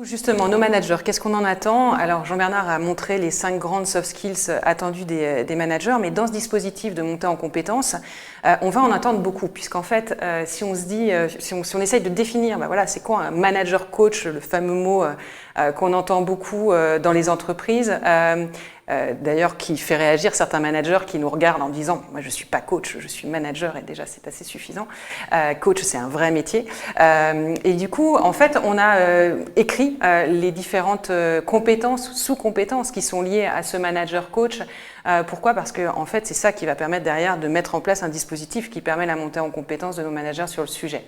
Justement, nos managers, qu'est-ce qu'on en attend? Alors, Jean-Bernard a montré les 5 grandes soft skills attendues des managers, mais dans ce dispositif de montée en compétences, on va en attendre beaucoup, puisqu'en fait, si on se dit, si on essaye de définir, voilà, c'est quoi un manager coach, le fameux mot qu'on entend beaucoup dans les entreprises, d'ailleurs qui fait réagir certains managers qui nous regardent en disant « moi je ne suis pas coach, je suis manager » et déjà c'est assez suffisant. Coach c'est un vrai métier. Et du coup en fait on a écrit les différentes compétences, sous-compétences qui sont liées à ce manager coach. Pourquoi? Parce que en fait c'est ça qui va permettre derrière de mettre en place un dispositif qui permet la montée en compétences de nos managers sur le sujet.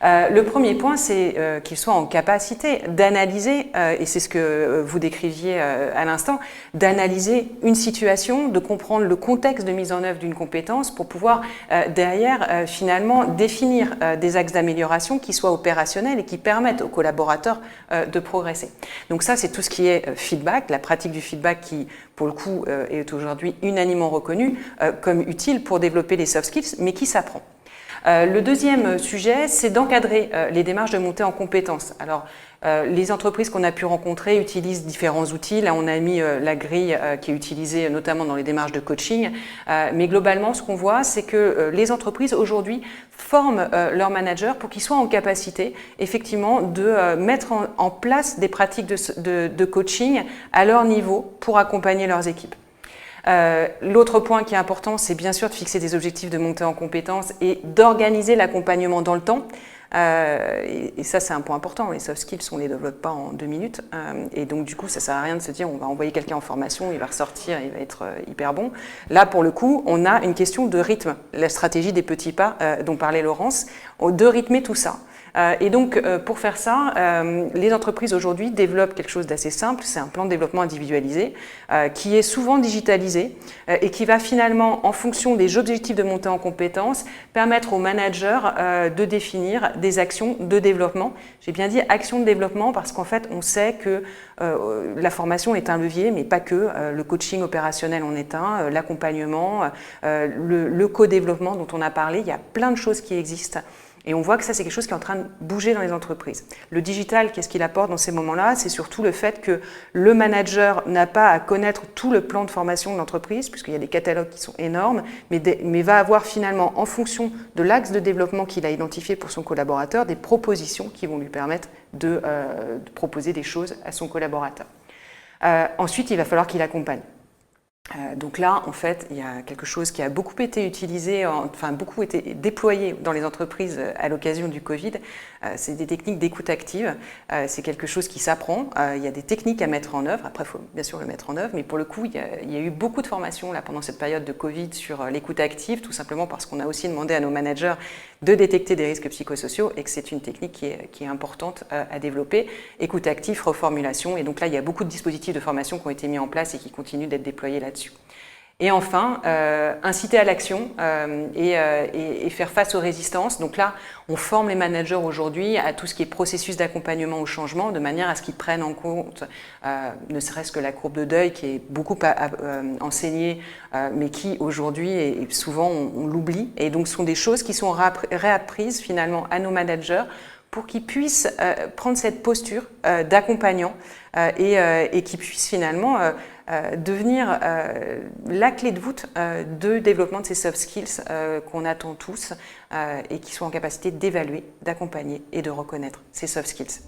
Le premier point c'est qu'ils soient en capacité d'analyser, et c'est ce que vous décriviez à l'instant, d'analyser une situation, de comprendre le contexte de mise en œuvre d'une compétence pour pouvoir derrière finalement définir des axes d'amélioration qui soient opérationnels et qui permettent aux collaborateurs de progresser. Donc ça c'est tout ce qui est feedback, la pratique du feedback qui pour le coup est aujourd'hui unanimement reconnue comme utile pour développer les soft skills mais qui s'apprend. Le deuxième sujet, c'est d'encadrer les démarches de montée en compétences. Alors, les entreprises qu'on a pu rencontrer utilisent différents outils. Là, on a mis la grille qui est utilisée notamment dans les démarches de coaching. Mais globalement, ce qu'on voit, c'est que les entreprises aujourd'hui forment leurs managers pour qu'ils soient en capacité, effectivement, de mettre en place des pratiques de coaching à leur niveau pour accompagner leurs équipes. L'autre point qui est important, c'est bien sûr de fixer des objectifs de montée en compétences et d'organiser l'accompagnement dans le temps. Et ça, c'est un point important. Les soft skills, on ne les développe pas en 2 minutes. Et donc, du coup, ça ne sert à rien de se dire on va envoyer quelqu'un en formation, il va ressortir, il va être hyper bon. Là, pour le coup, on a une question de rythme. La stratégie des petits pas dont parlait Laurence, de rythmer tout ça. Et donc, pour faire ça, les entreprises aujourd'hui développent quelque chose d'assez simple, c'est un plan de développement individualisé qui est souvent digitalisé et qui va finalement, en fonction des objectifs de montée en compétences, permettre aux managers de définir des actions de développement. J'ai bien dit actions de développement parce qu'en fait, on sait que la formation est un levier, mais pas que. Le coaching opérationnel en est un, l'accompagnement, le co-développement dont on a parlé, il y a plein de choses qui existent. Et on voit que ça, c'est quelque chose qui est en train de bouger dans les entreprises. Le digital, qu'est-ce qu'il apporte dans ces moments-là? C'est surtout le fait que le manager n'a pas à connaître tout le plan de formation de l'entreprise, puisqu'il y a des catalogues qui sont énormes, mais va avoir finalement, en fonction de l'axe de développement qu'il a identifié pour son collaborateur, des propositions qui vont lui permettre de proposer des choses à son collaborateur. Ensuite, il va falloir qu'il accompagne. Donc là, en fait, il y a quelque chose qui a beaucoup été utilisé, enfin beaucoup été déployé dans les entreprises à l'occasion du Covid. C'est des techniques d'écoute active. C'est quelque chose qui s'apprend. Il y a des techniques à mettre en œuvre. Après, il faut bien sûr le mettre en œuvre. Mais pour le coup, il y a eu beaucoup de formations là, pendant cette période de Covid sur l'écoute active, tout simplement parce qu'on a aussi demandé à nos managers de détecter des risques psychosociaux et que c'est une technique qui est importante à développer. Écoute active, reformulation. Et donc là, il y a beaucoup de dispositifs de formation qui ont été mis en place et qui continuent d'être déployés là-dessus. Et enfin, inciter à l'action et faire face aux résistances. Donc là, on forme les managers aujourd'hui à tout ce qui est processus d'accompagnement au changement, de manière à ce qu'ils prennent en compte, ne serait-ce que la courbe de deuil qui est beaucoup enseignée, mais qui aujourd'hui, et souvent on l'oublie. Et donc ce sont des choses qui sont réapprises finalement à nos managers pour qu'ils puissent prendre cette posture d'accompagnant et qu'ils puissent finalement devenir la clé de voûte de développement de ces soft skills qu'on attend tous et qui soient en capacité d'évaluer, d'accompagner et de reconnaître ces soft skills.